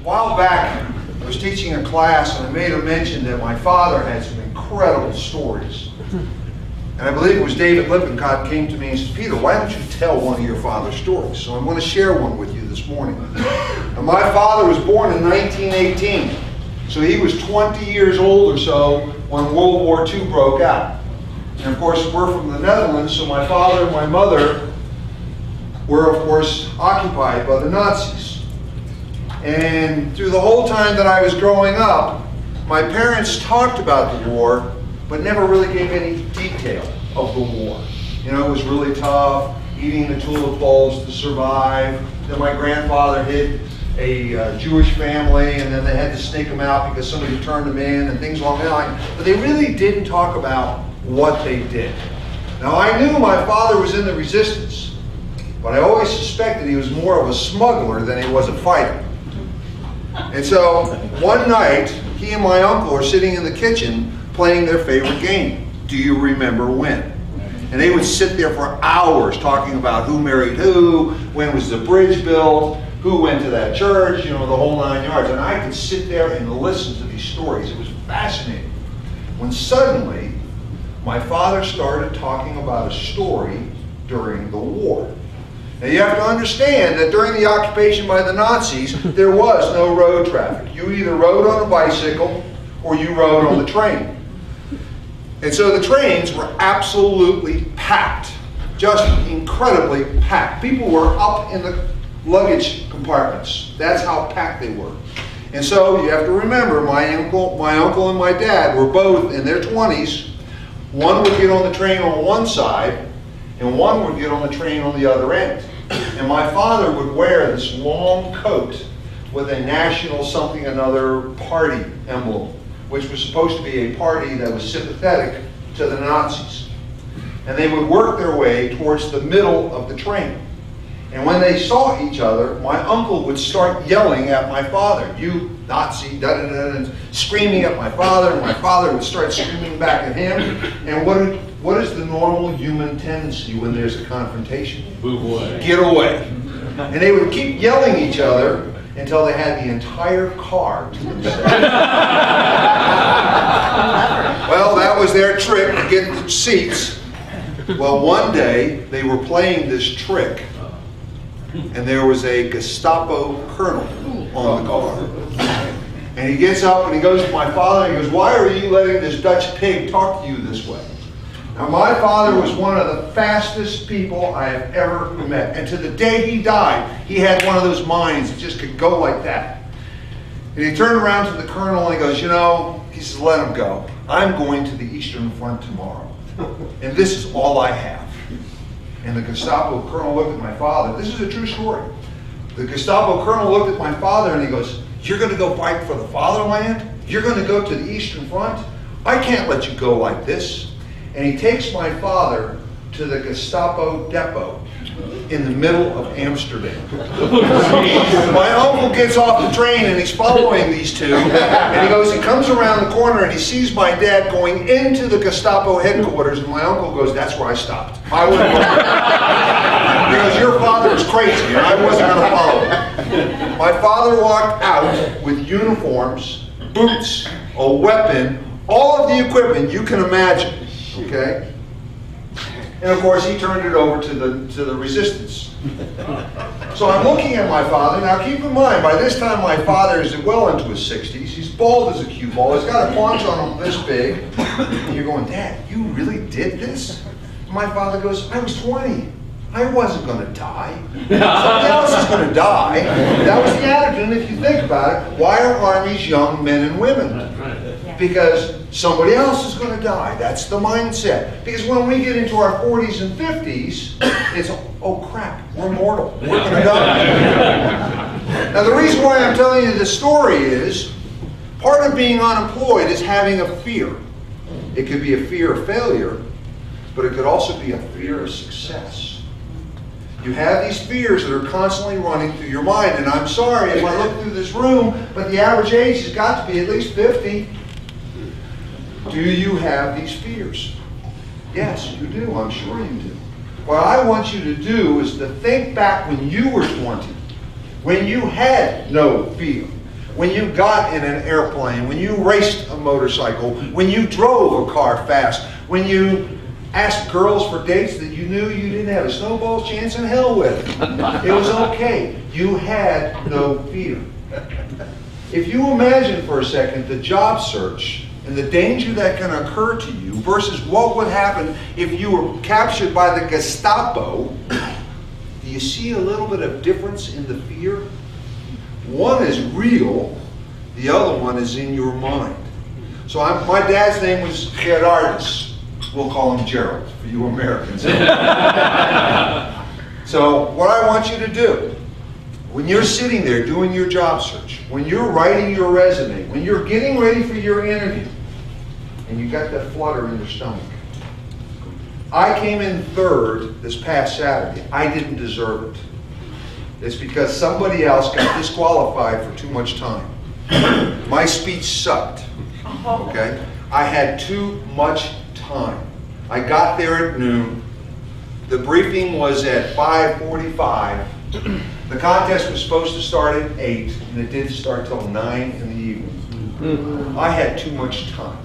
while back, I was teaching a class and I made a mention that my father had some incredible stories. And I believe it was David Lippincott came to me and said, Peter, why don't you tell one of your father's stories? So I'm going to share one with you this morning. And my father was born in 1918. So he was 20 years old or so when World War II broke out. And of course, we're from the Netherlands, so my father and my mother were, of course, occupied by the Nazis. And through the whole time that I was growing up, my parents talked about the war, but never really gave any detail of the war. You know, it was really tough, eating the tulip bulbs to survive. Then my grandfather hid a Jewish family, and then they had to sneak them out because somebody turned them in, and things along that line. But they really didn't talk about what they did. Now, I knew my father was in the resistance, but I always suspected he was more of a smuggler than he was a fighter. And so, one night, he and my uncle are sitting in the kitchen playing their favorite game, Do You Remember When? And they would sit there for hours talking about who married who, when was the bridge built, who went to that church, you know, the whole 9 yards. And I could sit there and listen to these stories. It was fascinating. When suddenly, my father started talking about a story during the war. Now you have to understand that during the occupation by the Nazis, there was no road traffic. You either rode on a bicycle or you rode on the train. And so the trains were absolutely packed, just incredibly packed. People were up in the luggage compartments. That's how packed they were. And so you have to remember, my uncle and my dad were both in their 20s. One would get on the train on one side, and one would get on the train on the other end. And my father would wear this long coat with a national something another party emblem, which was supposed to be a party that was sympathetic to the Nazis. And they would work their way towards the middle of the train. And when they saw each other, my uncle would start yelling at my father, "You Nazi," da da da, and screaming at my father, and my father would start screaming back at him. And what is the normal human tendency when there's a confrontation? Move away. Get away. And they would keep yelling at each other until they had the entire car to themselves. Well, that was their trick to get seats. Well, one day they were playing this trick, and there was a Gestapo colonel on the car. And he gets up and he goes to my father and he goes, "Why are you letting this Dutch pig talk to you this way?" Now, my father was one of the fastest people I have ever met. And to the day he died, he had one of those minds that just could go like that. And he turned around to the colonel and he goes, "You know," he says, "let him go. I'm going to the Eastern Front tomorrow. And this is all I have." And the Gestapo colonel looked at my father. This is a true story. The Gestapo colonel looked at my father and he goes, "You're going to go fight for the fatherland? You're going to go to the Eastern Front? I can't let you go like this." And he takes my father to the Gestapo depot in the middle of Amsterdam. My uncle gets off the train and he's following these two. And he comes around the corner and he sees my dad going into the Gestapo headquarters. And my uncle goes, "That's where I stopped. I wouldn't go." Because your father is crazy and I wasn't going to follow him. My father walked out with uniforms, boots, a weapon, all of the equipment you can imagine. Okay? And of course he turned it over to the resistance. So I'm looking at my father. Now keep in mind, by this time my father is well into his 60s. He's bald as a cue ball. He's got a paunch on him this big. And you're going, "Dad, you really did this?" And my father goes, "I was 20. I wasn't going to die. Somebody else is going to die." That was the attitude. And if you think about it, why are armies young men and women? Because somebody else is going to die. That's the mindset. Because when we get into our 40s and 50s, it's, "Oh crap, we're mortal. We're going to die." Now the reason why I'm telling you this story is, part of being unemployed is having a fear. It could be a fear of failure, but it could also be a fear of success. You have these fears that are constantly running through your mind. And I'm sorry if I look through this room, but the average age has got to be at least 50. Do you have these fears? Yes, you do. I'm sure you do. What I want you to do is to think back when you were 20, when you had no fear, when you got in an airplane, when you raced a motorcycle, when you drove a car fast, when you asked girls for dates that you knew you didn't have a snowball's chance in hell with. It was okay. You had no fear. If you imagine for a second the job search and the danger that can occur to you versus what would happen if you were captured by the Gestapo, do you see a little bit of difference in the fear? One is real, the other one is in your mind. So my dad's name was Gerardus. We'll call him Gerald for you Americans. So what I want you to do, when you're sitting there doing your job search, when you're writing your resume, when you're getting ready for your interview, and you got that flutter in your stomach. I came in third this past Saturday. I didn't deserve it. It's because somebody else got disqualified for too much time. My speech sucked, okay? I had too much time. I got there at noon. The briefing was at 5:45. The contest was supposed to start at 8, and it didn't start till 9 in the evening. I had too much time.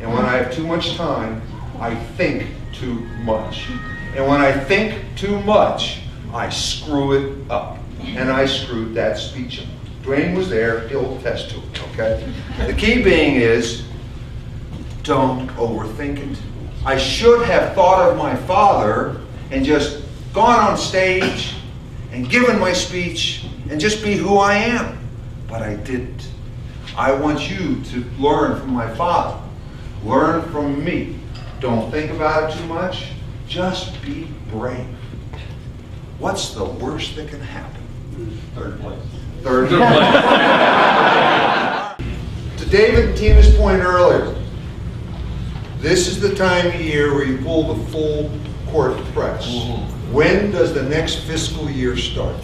And when I have too much time, I think too much. And when I think too much, I screw it up. And I screwed that speech up. Dwayne was there, he'll attest to it, okay? The key being is, don't overthink it. I should have thought of my father and just gone on stage and given my speech and just be who I am. But I didn't. I want you to learn from my father. Learn from me. Don't think about it too much. Just be brave. What's the worst that can happen? Third place. Third place. To David and Tina's point earlier, this is the time of year where you pull the full court press. When does the next fiscal year start?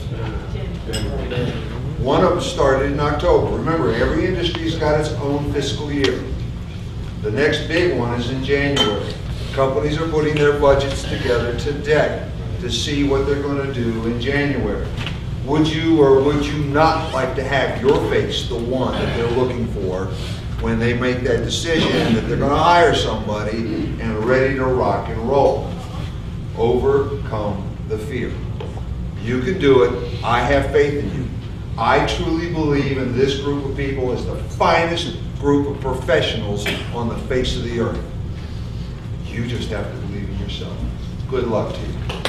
One of them started in October. Remember, every industry's got its own fiscal year. The next big one is in January. Companies are putting their budgets together today to see what they're going to do in January. Would you or would you not like to have your face the one that they're looking for when they make that decision that they're going to hire somebody and ready to rock and roll? Overcome the fear. You can do it. I have faith in you. I truly believe in this group of people as the finest group of professionals on the face of the earth. You just have to believe in yourself. Good luck to you.